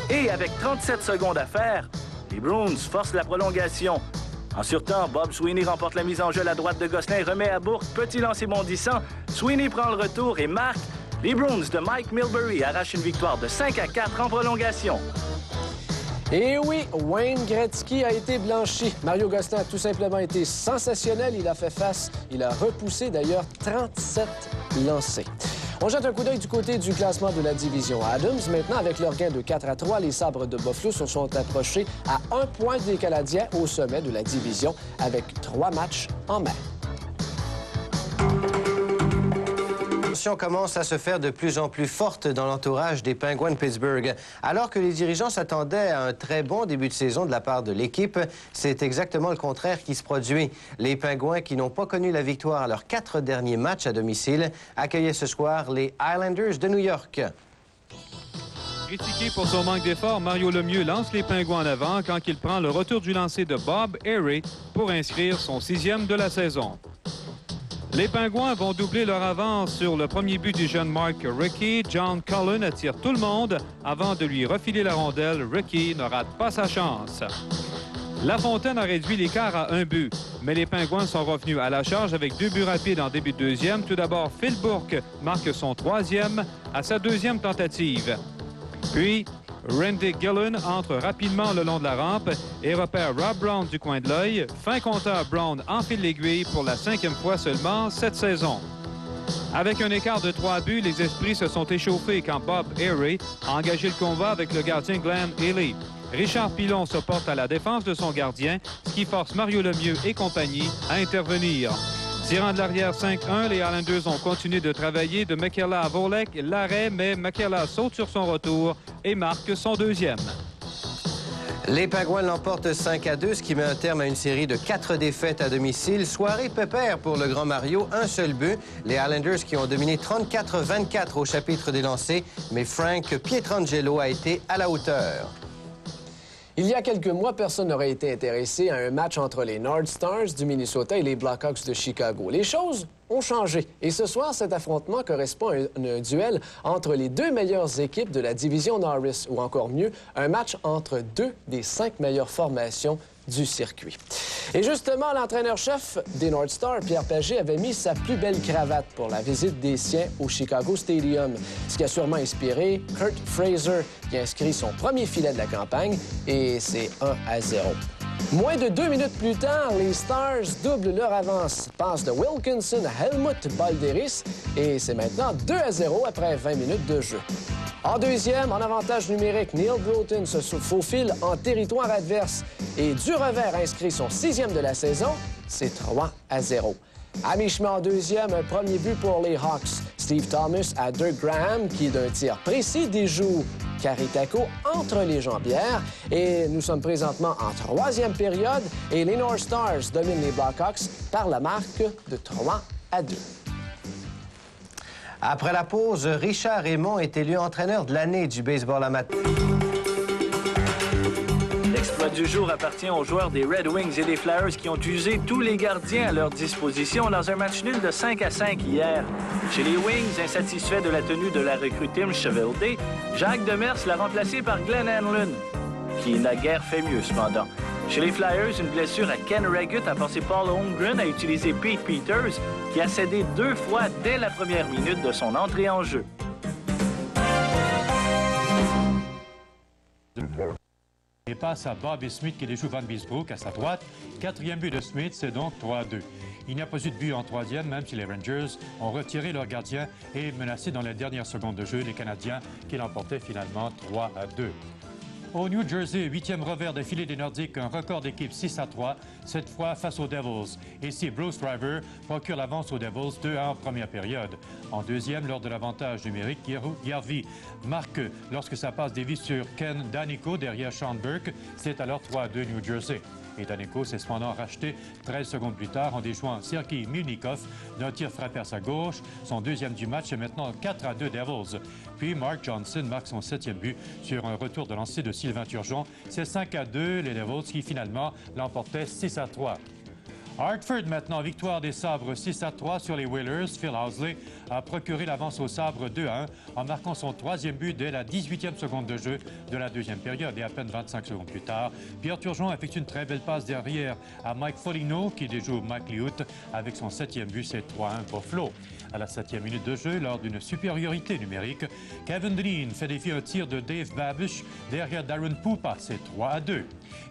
Et avec 37 secondes à faire, les Bruins forcent la prolongation. En surtemps, Bob Sweeney remporte la mise en jeu à la droite de Gosselin, remet à Bourque, petit lancer bondissant. Sweeney prend le retour et marque. Les Bruins de Mike Milbury arrachent une victoire de 5-4 en prolongation. Et oui, Wayne Gretzky a été blanchi. Mario Gosselin a tout simplement été sensationnel. Il a fait face, il a repoussé d'ailleurs 37 lancés. On jette un coup d'œil du côté du classement de la division Adams. Maintenant, avec leur gain de 4-3, les Sabres de Buffalo se sont approchés à 1 point des Canadiens au sommet de la division avec 3 matchs en main. Commence à se faire de plus en plus forte dans l'entourage des Penguins de Pittsburgh. Alors que les dirigeants s'attendaient à un très bon début de saison de la part de l'équipe, c'est exactement le contraire qui se produit. Les Penguins, qui n'ont pas connu la victoire à leurs 4 derniers matchs à domicile, accueillaient ce soir les Islanders de New York. Critiqué pour son manque d'effort, Mario Lemieux lance les Pingouins en avant quand il prend le retour du lancer de Bob Harry pour inscrire son 6e de la saison. Les Pingouins vont doubler leur avance sur le premier but du jeune Mark Recchi. John Cullen attire tout le monde avant de lui refiler la rondelle. Recchi ne rate pas sa chance. Lafontaine a réduit l'écart à 1 but, mais les Pingouins sont revenus à la charge avec 2 buts rapides en début de deuxième. Tout d'abord, Phil Bourque marque son 3e à sa 2e tentative. Puis, Randy Gillen entre rapidement le long de la rampe et repère Rob Brown du coin de l'œil. Fin compteur, Brown enfile l'aiguille pour la 5e fois seulement cette saison. Avec un écart de 3 buts, les esprits se sont échauffés quand Bob Airey a engagé le combat avec le gardien Glenn Healy. Richard Pilon se porte à la défense de son gardien, ce qui force Mario Lemieux et compagnie à intervenir. Tirant de l'arrière 5-1, les Islanders ont continué de travailler de McKellar à Volek, l'arrêt, mais McKellar saute sur son retour et marque son 2e. Les Pingouins l'emportent 5-2, ce qui met un terme à une série de 4 défaites à domicile. Soirée pépère pour le Grand Mario, un seul but. Les Islanders qui ont dominé 34-24 au chapitre des lancers, mais Frank Pietrangelo a été à la hauteur. Il y a quelques mois, personne n'aurait été intéressé à un match entre les North Stars du Minnesota et les Blackhawks de Chicago. Les choses ont changé. Et ce soir, cet affrontement correspond à un duel entre les 2 meilleures équipes de la division Norris, ou encore mieux, un match entre 2 des 5 meilleures formations du circuit. Et justement, l'entraîneur-chef des North Stars, Pierre Pagé, avait mis sa plus belle cravate pour la visite des siens au Chicago Stadium, ce qui a sûrement inspiré Kurt Fraser, qui inscrit son premier filet de la campagne, et c'est 1-0. Moins de 2 minutes plus tard, les Stars doublent leur avance. Passe de Wilkinson à Helmut Balderis, et c'est maintenant 2-0 après 20 minutes de jeu. En deuxième, en avantage numérique, Neil Broughton se faufile en territoire adverse et du revers inscrit son 6e de la saison. C'est 3-0. À mi-chemin en deuxième, un premier but pour les Hawks. Steve Thomas à Dirk Graham qui, d'un tir précis, déjoue Caritaco entre les jambières. Et nous sommes présentement en 3e période et les North Stars dominent les Blackhawks par la marque de 3-2. Après la pause, Richard Raymond est élu entraîneur de l'année du baseball amateur. L'exploit du jour appartient aux joueurs des Red Wings et des Flyers qui ont usé tous les gardiens à leur disposition dans un match nul de 5-5 hier. Chez les Wings, insatisfait de la tenue de la recrue Tim Cheveldae, Jacques Demers l'a remplacé par Glenn Hanlon, qui n'a guère fait mieux cependant. Chez les Flyers, une blessure à Ken Ragutt a forcé Paul Holmgren à utiliser Pete Peters, qui a cédé 2 fois dès la première minute de son entrée en jeu. Et passe à Bobby Smith qui déjoue Van Biesbroek à sa droite. 4e but de Smith, c'est donc 3-2. Il n'y a pas eu de but en 3e, même si les Rangers ont retiré leur gardien et menacé dans les dernières secondes de jeu les Canadiens qui l'emportaient finalement 3-2. Au New Jersey, 8e revers d'affilée des Nordiques, un record d'équipe 6-3, cette fois face aux Devils. Ici, Bruce Driver procure l'avance aux Devils 2-1 en première période. En deuxième, lors de l'avantage numérique, Järvi marque lorsque ça passe dévie sur Ken Daneyko derrière Sean Burke. C'est alors 3-2 New Jersey. Et Daneyko s'est cependant racheté 13 secondes plus tard en déjouant Sergei Milnikov d'un tir frappé à sa gauche. Son 2e du match est maintenant 4-2 Devils. Puis Mark Johnson marque son 7e but sur un retour de lancer de Sylvain Turgeon. C'est 5-2 les Devils qui finalement l'emportaient 6-3. Hartford maintenant, victoire des Sabres 6-3 sur les Whalers. Phil Housley a procuré l'avance aux Sabres 2-1 en marquant son 3e but dès la 18e seconde de jeu de la 2e période. Et à peine 25 secondes plus tard, Pierre Turgeon effectue une très belle passe derrière à Mike Foligno qui déjoue Mike Liut avec son 7e but, c'est 3-1 Buffalo. À la 7e minute de jeu, lors d'une supériorité numérique, Kevin Dean fait défier un tir de Dave Babish derrière Darren Pupa, c'est 3-2.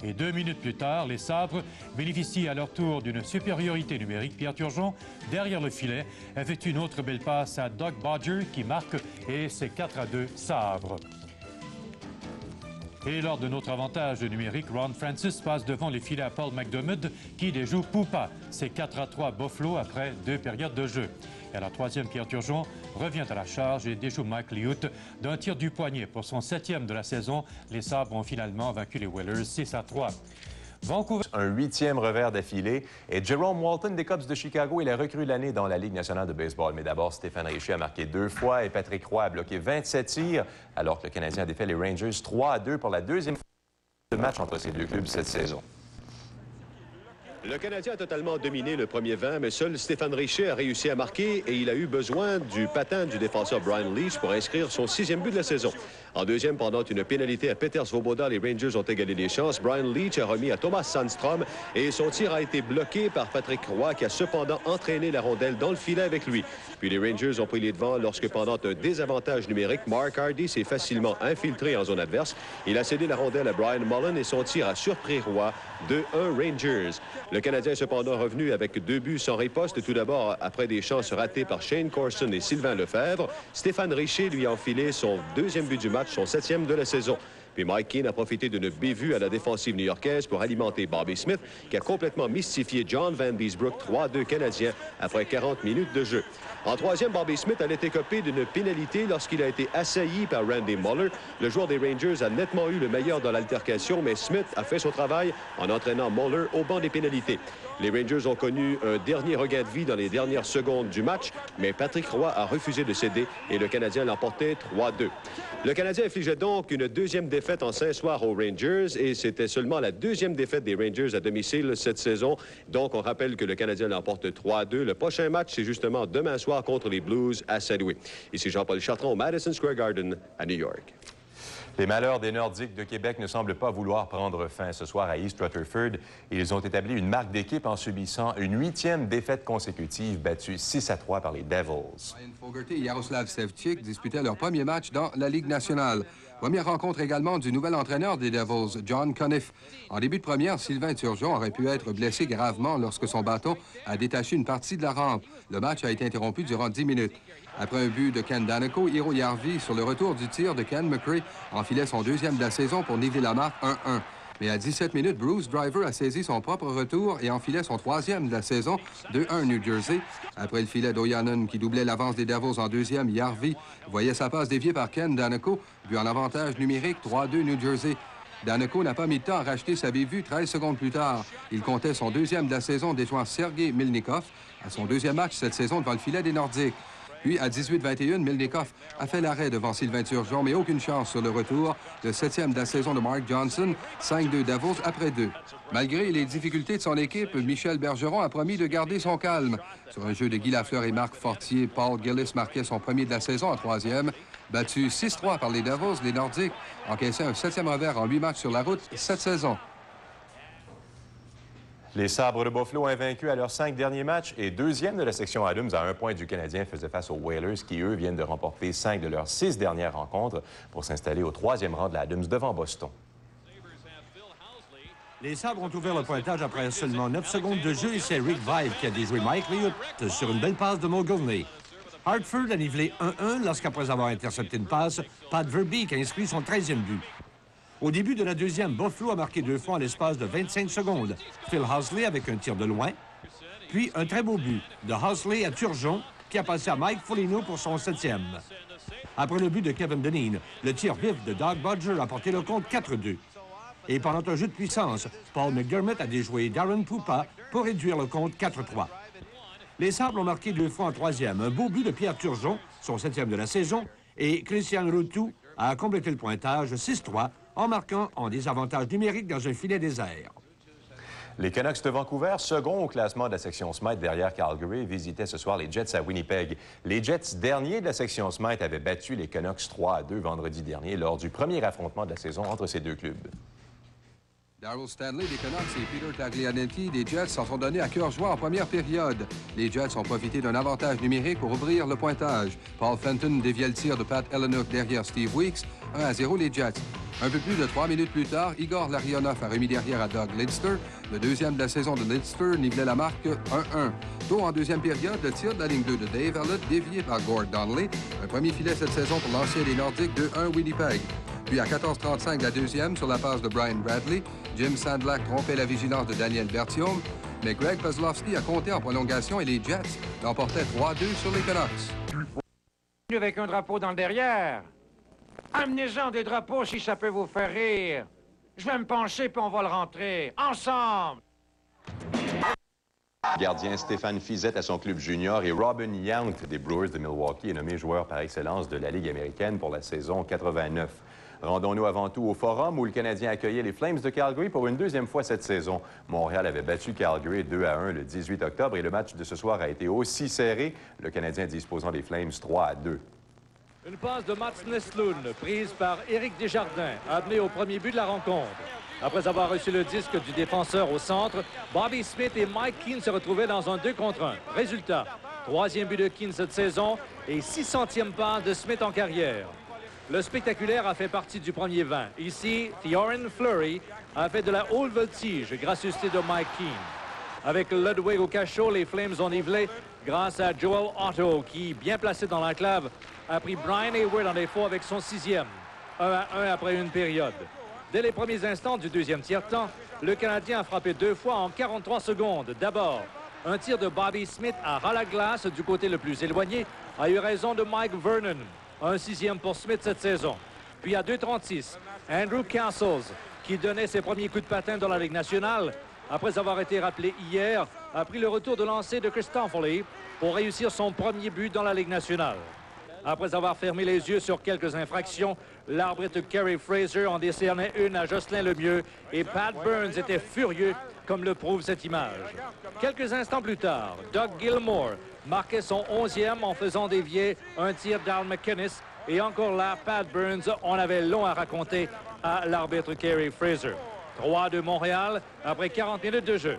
Et 2 minutes plus tard, les Sabres bénéficient à leur tour d'une supériorité numérique. Pierre Turgeon, derrière le filet, effectue une autre belle passe à Doug Bodger qui marque et c'est 4-2 Sabres. Et lors de notre avantage numérique, Ron Francis passe devant les filets à Paul McDermott qui déjoue Pupa. C'est 4-3 Buffalo après 2 périodes de jeu. Et à la 3e, Pierre Turgeon revient à la charge et déjoue Mike Liut d'un tir du poignet. Pour son 7e de la saison, les Sabres ont finalement vaincu les Whalers 6-3. Vancouver, un 8e revers d'affilée. Et Jerome Walton des Cubs de Chicago est la recrue de l'année dans la Ligue nationale de baseball. Mais d'abord, Stéphane Richer a marqué 2 fois et Patrick Roy a bloqué 27 tirs, alors que le Canadien a défait les Rangers 3-2 pour la 2e fois de match entre ces deux clubs cette saison. Le Canadien a totalement dominé le premier 20, mais seul Stéphane Richer a réussi à marquer et il a eu besoin du patin du défenseur Brian Leetch pour inscrire son 6e but de la saison. En deuxième, pendant une pénalité à Petr Svoboda, les Rangers ont égalé les chances. Brian Leetch a remis à Thomas Sandstrom et son tir a été bloqué par Patrick Roy qui a cependant entraîné la rondelle dans le filet avec lui. Puis les Rangers ont pris les devants lorsque, pendant un désavantage numérique, Mark Hardy s'est facilement infiltré en zone adverse. Il a cédé la rondelle à Brian Mullen et son tir a surpris Roy. 2-1 Rangers. Le Canadien est cependant revenu avec 2 buts sans riposte. Tout d'abord, après des chances ratées par Shane Corson et Sylvain Lefebvre, Stéphane Richer lui a enfilé son 2e but du match, son 7e de la saison. Puis Mike Keane a profité d'une bévue à la défensive new-yorkaise pour alimenter Bobby Smith, qui a complètement mystifié John Vanbiesbrouck, 3-2 Canadien, après 40 minutes de jeu. En troisième, Bobby Smith allait écoper d'une pénalité lorsqu'il a été assailli par Randy Muller. Le joueur des Rangers a nettement eu le meilleur dans l'altercation, mais Smith a fait son travail en entraînant Muller au banc des pénalités. Les Rangers ont connu un dernier regain de vie dans les dernières secondes du match, mais Patrick Roy a refusé de céder et le Canadien l'emportait 3-2. Le Canadien infligeait donc une 2e défaite en 5 soirs aux Rangers et c'était seulement la 2e défaite des Rangers à domicile cette saison. Donc, on rappelle que le Canadien l'emporte 3-2. Le prochain match, c'est justement demain soir contre les Blues à Saint-Louis. Ici Jean-Paul Chartrand au Madison Square Garden à New York. Les malheurs des Nordiques de Québec ne semblent pas vouloir prendre fin ce soir à East Rutherford. Ils ont établi une marque d'équipe en subissant une 8e défaite consécutive battue 6-3 par les Devils. Ryan Fogarty et Jaroslav Sevcik disputaient leur premier match dans la Ligue nationale. Première rencontre également du nouvel entraîneur des Devils, John Conniff. En début de première, Sylvain Turgeon aurait pu être blessé gravement lorsque son bâton a détaché une partie de la rampe. Le match a été interrompu durant 10 minutes. Après un but de Ken Daneyko, Hiro Järvi, sur le retour du tir de Ken McCray, enfilait son 2e de la saison pour niveler la marque 1-1. Mais à 17 minutes, Bruce Driver a saisi son propre retour et enfilait son 3e de la saison, 2-1 New Jersey. Après le filet d'Oyanen qui doublait l'avance des Devils en 2e, Järvi voyait sa passe déviée par Ken Daneyko, vu en avantage numérique 3-2 New Jersey. Daneyko n'a pas mis de temps à racheter sa bévue 13 secondes plus tard. Il comptait son 2e de la saison, déjouant Sergei Milnikov à son 2e match cette saison devant le filet des Nordiques. Puis, à 18-21, Milnikov a fait l'arrêt devant Sylvain Turgeon, mais aucune chance sur le retour. Le 7e de la saison de Mark Johnson, 5-2 Devils après 2. Malgré les difficultés de son équipe, Michel Bergeron a promis de garder son calme. Sur un jeu de Guy Lafleur et Marc Fortier, Paul Gillis marquait son premier de la saison en 3e. Battu 6-3 par les Devils, les Nordiques encaissaient un 7e revers en 8 matchs sur la route cette saison. Les Sabres de Buffalo, invaincus à leurs 5 derniers matchs et 2e de la section Adams à 1 point du Canadien, faisaient face aux Whalers qui, eux, viennent de remporter 5 de leurs 6 dernières rencontres pour s'installer au 3e rang de la Adams devant Boston. Les Sabres ont ouvert le pointage après seulement 9 secondes de jeu et c'est Rick Vaive qui a déjoué Mike Liut sur une belle passe de Mogilny. Hartford a nivelé 1-1 lorsqu'après avoir intercepté une passe, Pat Verbeek a inscrit son 13e but. Au début de la 2e, Buffalo a marqué 2 fois en l'espace de 25 secondes. Phil Housley avec un tir de loin, puis un très beau but de Housley à Turgeon qui a passé à Mike Foligno pour son 7e. Après le but de Kevin Dineen, le tir vif de Doug Bodger a porté le compte 4-2. Et pendant un jeu de puissance, Paul McDermott a déjoué Darren Pupa pour réduire le compte 4-3. Les Sabres ont marqué 2 fois en 3e. Un beau but de Pierre Turgeon, son 7e de la saison, et Christian Ruutu a complété le pointage 6-3 en marquant en désavantage numérique dans un filet désert. Les Canucks de Vancouver, second au classement de la section Smythe derrière Calgary, visitaient ce soir les Jets à Winnipeg. Les Jets, derniers de la section Smythe, avaient battu les Canucks 3-2 vendredi dernier lors du premier affrontement de la saison entre ces deux clubs. Darryl Stanley des Canucks et Peter Taglianetti des Jets s'en sont donnés à cœur joie en première période. Les Jets ont profité d'un avantage numérique pour ouvrir le pointage. Paul Fenton déviait le tir de Pat Ellenuk derrière Steve Weeks. 1-0 les Jets. Un peu plus de 3 minutes plus tard, Igor Larionov a remis derrière à Doug Lidster. Le 2e de la saison de Lidster nivelait la marque 1-1. Tôt en 2e période, le tir de la ligne 2 de Dave Ellett dévié par Gord Donnelly. Un premier filet cette saison pour l'ancien des Nordiques 2-1 Winnipeg. Puis à 14h35, la 2e sur la passe de Brian Bradley, Jim Sandlak trompait la vigilance de Daniel Berthiaume, mais Greg Kozlowski a compté en prolongation et les Jets l'emportaient 3-2 sur les Canucks. Avec un drapeau dans le derrière. Amenez-en des drapeaux si ça peut vous faire rire. Je vais me pencher puis on va le rentrer. Ensemble! Gardien Stéphane Fiset à son club junior et Robin Yount des Brewers de Milwaukee est nommé joueur par excellence de la Ligue américaine pour la saison 89. Rendons-nous avant tout au Forum où le Canadien accueillait les Flames de Calgary pour une deuxième fois cette saison. Montréal avait battu Calgary 2-1 le 18 octobre et le match de ce soir a été aussi serré, le Canadien disposant des Flames 3-2. Une passe de Mats Nestlund, prise par Éric Desjardins, amenée au premier but de la rencontre. Après avoir reçu le disque du défenseur au centre, Bobby Smith et Mike Keane se retrouvaient dans un 2 contre 1. Résultat, 3e but de Keane cette saison et 600e passe de Smith en carrière. Le spectaculaire a fait partie du premier 20. Ici, Theoren Fleury a fait de la haute voltige, gracieuseté de Mike Keane. Avec Ludwig au cachot, les Flames ont nivelé grâce à Joel Otto, qui, bien placé dans l'enclave, a pris Brian Hayward en défaut avec son 6e. 1-1 après une période. Dès les premiers instants du deuxième tiers-temps, le Canadien a frappé 2 fois en 43 secondes. D'abord, un tir de Bobby Smith à ras la glace du côté le plus éloigné a eu raison de Mike Vernon. Un 6e pour Smith cette saison. Puis à 2:36, Andrew Castles, qui donnait ses premiers coups de patin dans la Ligue nationale, après avoir été rappelé hier, a pris le retour de lancer de Christoffoli pour réussir son premier but dans la Ligue nationale. Après avoir fermé les yeux sur quelques infractions, l'arbitre Kerry Fraser en décernait une à Jocelyn Lemieux et Pat Burns était furieux, comme le prouve cette image. Quelques instants plus tard, Doug Gilmour marquait son 11e en faisant dévier un tir d'Al McInnes et encore là, Pat Burns en avait long à raconter à l'arbitre Kerry Fraser. 3-2 Montréal après 40 minutes de jeu.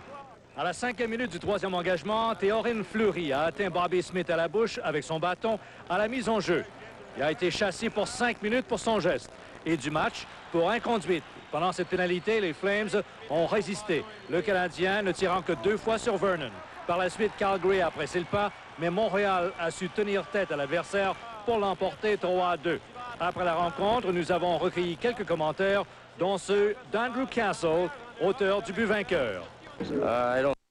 À la 5e minute du 3e engagement, Theoren Fleury a atteint Bobby Smith à la bouche avec son bâton à la mise en jeu. Il a été chassé pour 5 minutes pour son geste et du match pour inconduite. Pendant cette pénalité, les Flames ont résisté, le Canadien ne tirant que 2 fois sur Vernon. Par la suite, Calgary a pressé le pas, mais Montréal a su tenir tête à l'adversaire pour l'emporter 3-2. Après la rencontre, nous avons recueilli quelques commentaires, dont ceux d'Andrew Castle, auteur du but vainqueur. I don't